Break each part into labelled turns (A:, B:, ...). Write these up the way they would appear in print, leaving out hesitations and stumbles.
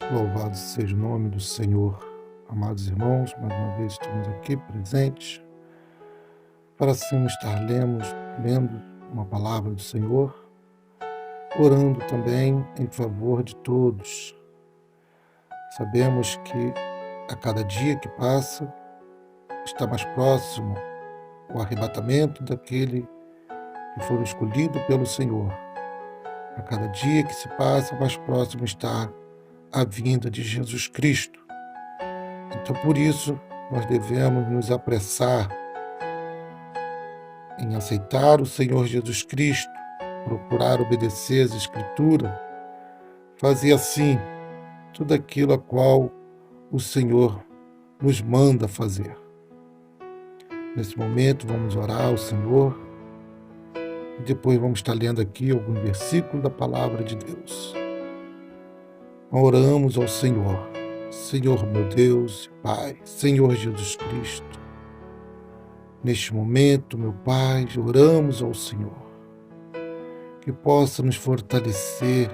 A: Louvado seja o nome do Senhor. Amados irmãos, mais uma vez estamos aqui presentes para assim estar lendo uma palavra do Senhor, orando também em favor de todos. Sabemos que a cada dia que passa está mais próximo o arrebatamento daquele que for escolhido pelo Senhor. A cada dia que se passa, mais próximo está a vinda de Jesus Cristo. Então, por isso, nós devemos nos apressar em aceitar o Senhor Jesus Cristo, procurar obedecer às Escrituras, fazer assim tudo aquilo a qual o Senhor nos manda fazer. Nesse momento, vamos orar ao Senhor e depois vamos estar lendo aqui alguns versículos da Palavra de Deus. Oramos ao Senhor. Senhor meu Deus e Pai, Senhor Jesus Cristo, neste momento, meu Pai, oramos ao Senhor, que possa nos fortalecer,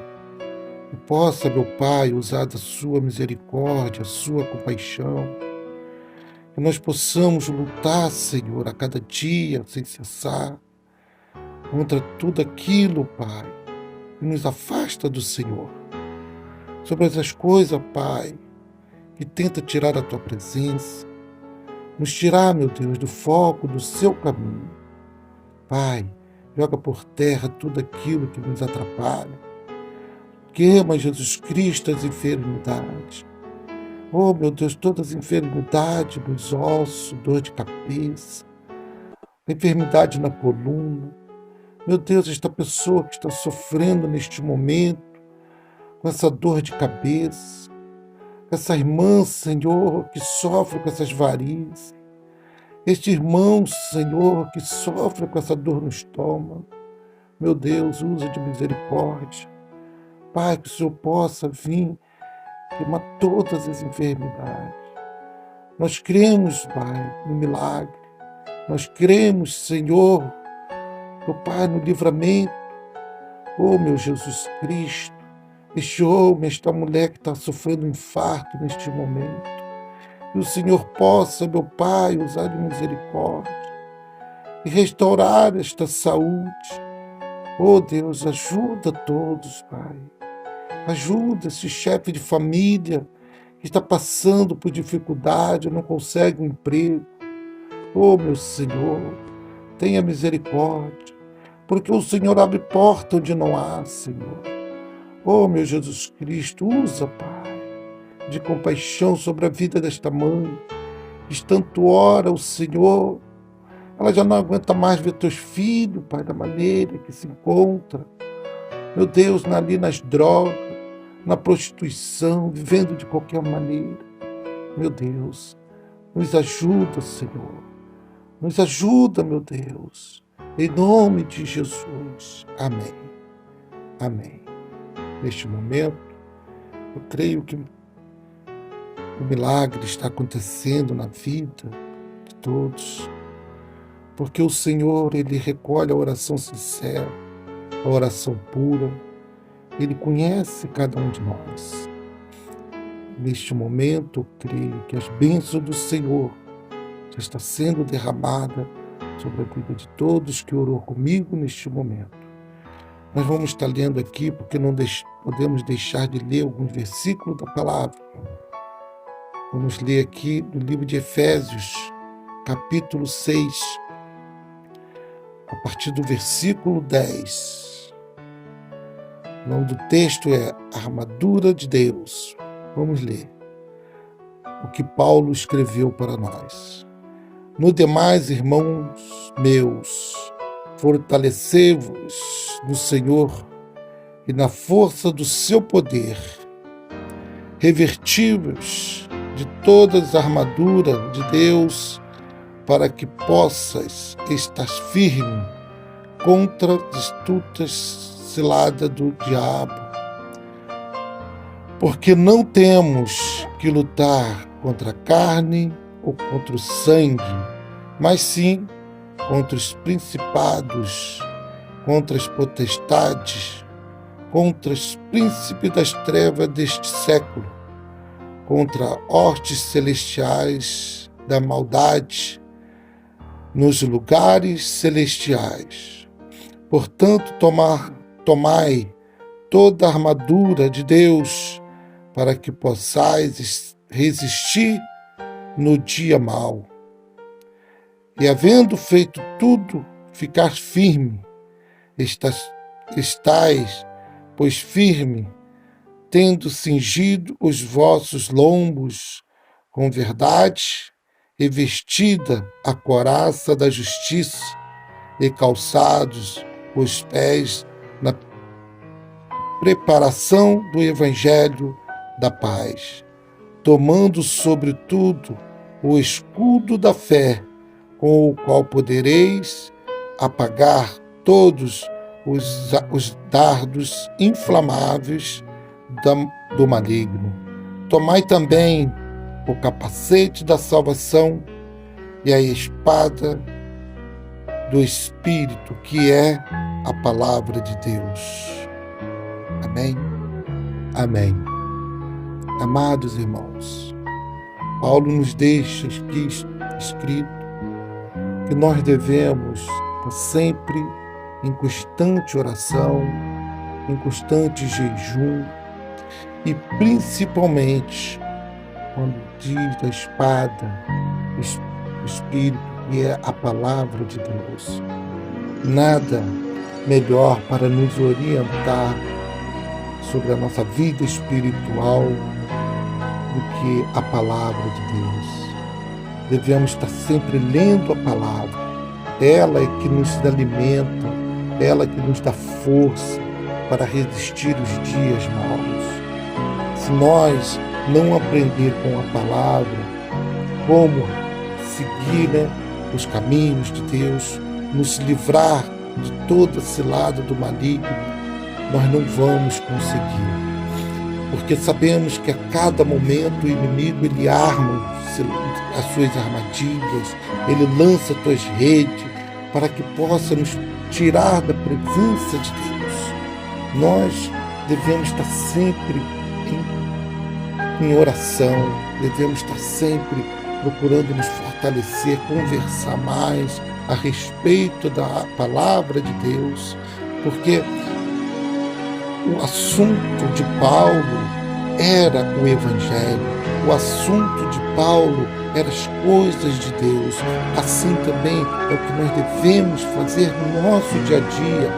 A: que possa, meu Pai, usar da sua misericórdia, a sua compaixão, que nós possamos lutar, Senhor, a cada dia, sem cessar, contra tudo aquilo, Pai, que nos afasta do Senhor, sobre essas coisas, Pai, que tenta tirar a Tua presença, nos tirar, meu Deus, do foco do Seu caminho. Pai, joga por terra tudo aquilo que nos atrapalha. Queima, Jesus Cristo, as enfermidades. Oh, meu Deus, todas as enfermidades nos ossos, dor de cabeça, enfermidade na coluna. Meu Deus, esta pessoa que está sofrendo neste momento, com essa dor de cabeça, essa irmã, Senhor, que sofre com essas varizes, este irmão, Senhor, que sofre com essa dor no estômago. Meu Deus, usa de misericórdia. Pai, que o Senhor possa vir queimar todas as enfermidades. Nós cremos, Pai, no milagre. Nós cremos, Senhor, meu Pai, no livramento. Oh, meu Jesus Cristo, este homem, esta mulher que está sofrendo um infarto neste momento, que o Senhor possa, meu Pai, usar de misericórdia e restaurar esta saúde. Oh, Deus, ajuda todos, Pai. Ajuda esse chefe de família que está passando por dificuldade, não consegue um emprego. Oh, meu Senhor, tenha misericórdia, porque o Senhor abre porta onde não há, Senhor. Oh, meu Jesus Cristo, usa, Pai, de compaixão sobre a vida desta mãe, que tanto ora o Senhor. Ela já não aguenta mais ver teus filhos, Pai, da maneira que se encontra. Meu Deus, ali nas drogas, na prostituição, vivendo de qualquer maneira. Meu Deus, nos ajuda, Senhor. Nos ajuda, meu Deus. Em nome de Jesus. Amém. Amém. Neste momento, eu creio que o milagre está acontecendo na vida de todos, porque o Senhor, Ele recolhe a oração sincera, a oração pura. Ele conhece cada um de nós. Neste momento, eu creio que as bênçãos do Senhor já está sendo derramada sobre a vida de todos que orou comigo neste momento. Nós vamos estar lendo aqui, porque não podemos deixar de ler alguns versículos da palavra. Vamos ler aqui no livro de Efésios, capítulo 6, a partir do versículo 10. O nome do texto é Armadura de Deus. Vamos ler o que Paulo escreveu para nós. No demais, irmãos meus, fortalecei-vos no Senhor e na força do seu poder. Revesti-vos de todas as armaduras de Deus, para que possas estar firme contra as astutas cilada do diabo, porque não temos que lutar contra a carne ou contra o sangue, mas sim contra os principados, contra as potestades, contra os príncipes das trevas deste século, contra hostes celestiais da maldade nos lugares celestiais. Portanto, tomai toda a armadura de Deus, para que possais resistir no dia mau. E havendo feito tudo, ficar firme. Estais, pois, firme, tendo cingido os vossos lombos com verdade, e vestida a couraça da justiça, e calçados os pés na preparação do evangelho da paz, tomando sobretudo o escudo da fé, com o qual podereis apagar todos os dardos inflamáveis do maligno. Tomai também o capacete da salvação e a espada do Espírito, que é a palavra de Deus. Amém? Amém. Amados irmãos, Paulo nos deixa aqui escrito que nós devemos estar sempre em constante oração, em constante jejum, e principalmente quando diz da espada, o Espírito, que é a palavra de Deus. Nada melhor para nos orientar sobre a nossa vida espiritual do que a palavra de Deus. Devemos estar sempre lendo a palavra. Ela é que nos alimenta, ela é que nos dá força para resistir os dias maus. Se nós não aprender com a palavra como seguir os caminhos de Deus, nos livrar de todo esse lado do maligno, nós não vamos conseguir. Porque sabemos que a cada momento o inimigo ele arma as suas armadilhas, ele lança as suas redes para que possa nos tirar da presença de Deus. Nós devemos estar sempre em oração, devemos estar sempre procurando nos fortalecer, conversar mais a respeito da palavra de Deus, porque o assunto de Paulo era o Evangelho, o assunto de Paulo eram as coisas de Deus. Assim também é o que nós devemos fazer no nosso dia a dia,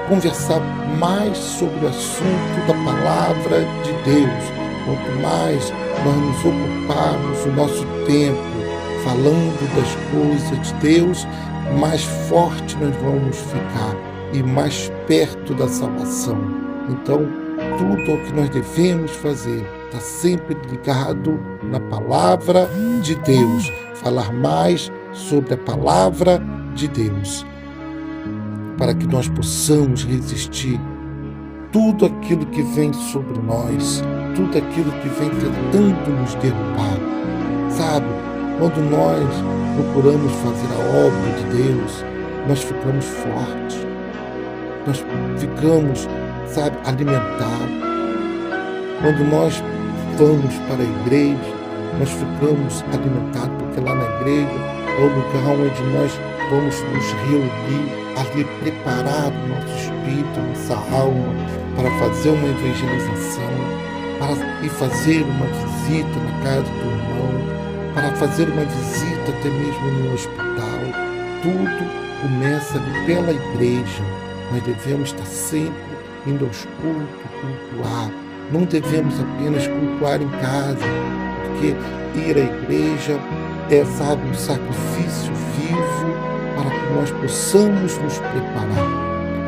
A: conversar mais sobre o assunto da palavra de Deus. Quanto mais nós nos ocuparmos o nosso tempo falando das coisas de Deus, mais forte nós vamos ficar e mais perto da salvação. Então, tudo o que nós devemos fazer está sempre ligado na palavra de Deus. Falar mais sobre a palavra de Deus, para que nós possamos resistir tudo aquilo que vem sobre nós, tudo aquilo que vem tentando nos derrubar. Sabe, quando nós procuramos fazer a obra de Deus, nós ficamos fortes, nós ficamos, sabe, alimentados. Quando nós vamos para a igreja, nós ficamos alimentados, porque lá na igreja é o lugar onde nós vamos nos reunir, ali preparar o nosso espírito, nossa alma, para fazer uma evangelização, para ir fazer uma visita na casa do irmão, para fazer uma visita até mesmo no hospital. Tudo começa ali pela igreja. Nós devemos estar sempre indo aos cultos, cultuar. Não devemos apenas cultuar em casa, porque ir à igreja é, sabe, um sacrifício vivo para que nós possamos nos preparar.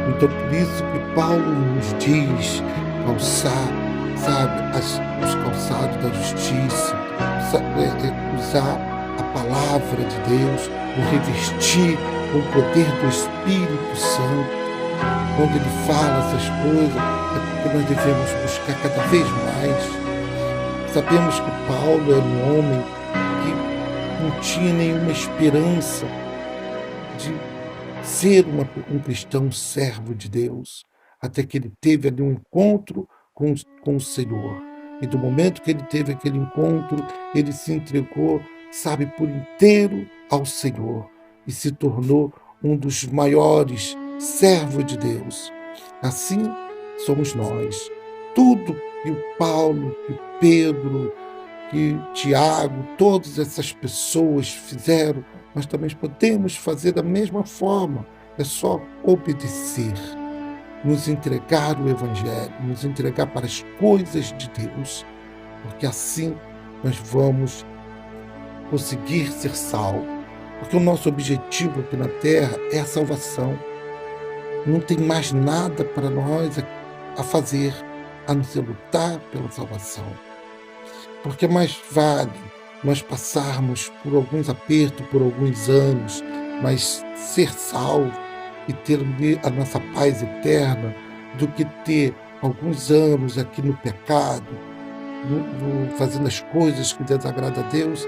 A: Então, por isso que Paulo nos diz calçar, sabe, os calçados da justiça, usar a palavra de Deus, o revestir com o poder do Espírito Santo. Quando ele fala essas coisas, é porque nós devemos buscar cada vez mais. Sabemos que Paulo era um homem que não tinha nenhuma esperança de ser um cristão servo de Deus. até que ele teve ali um encontro com o Senhor. E do momento que ele teve aquele encontro, ele se entregou, sabe, por inteiro ao Senhor e se tornou um dos maiores servos de Deus. Assim somos nós. Tudo que o Paulo, que Pedro, que Tiago, todas essas pessoas fizeram, nós também podemos fazer da mesma forma. É só obedecer, nos entregar o Evangelho, nos entregar para as coisas de Deus, porque assim nós vamos conseguir ser salvos. Porque o nosso objetivo aqui na terra é a salvação. Não tem mais nada para nós a fazer, a não ser lutar pela salvação. Porque mais vale nós passarmos por alguns apertos, por alguns anos, mas ser salvo e ter a nossa paz eterna, do que ter alguns anos aqui no pecado, fazendo as coisas que desagradam a Deus,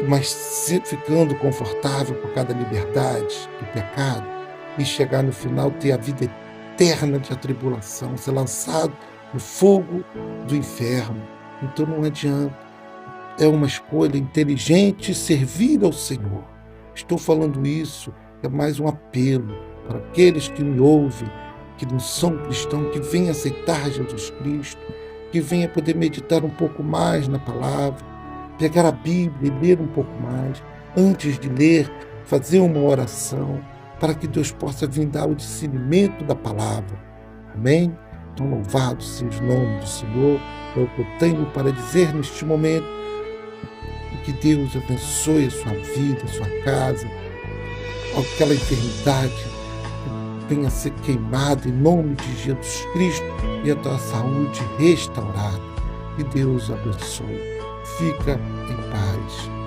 A: mas ficando confortável por causa da liberdade do pecado, e chegar no final ter a vida eterna de atribulação, ser lançado no fogo do inferno. Então não adianta. É uma escolha inteligente servir ao Senhor. Estou falando isso, é mais um apelo para aqueles que me ouvem, que não são cristãos, que venham aceitar Jesus Cristo, que venham poder meditar um pouco mais na palavra, pegar a Bíblia e ler um pouco mais. Antes de ler, fazer uma oração, para que Deus possa vir dar o discernimento da palavra. Amém? Então louvado seja o nome do Senhor. É o que eu tenho para dizer neste momento. E que Deus abençoe a sua vida, a sua casa, aquela enfermidade venha a ser queimada em nome de Jesus Cristo e a tua saúde restaurada. Que Deus abençoe. Fica em paz.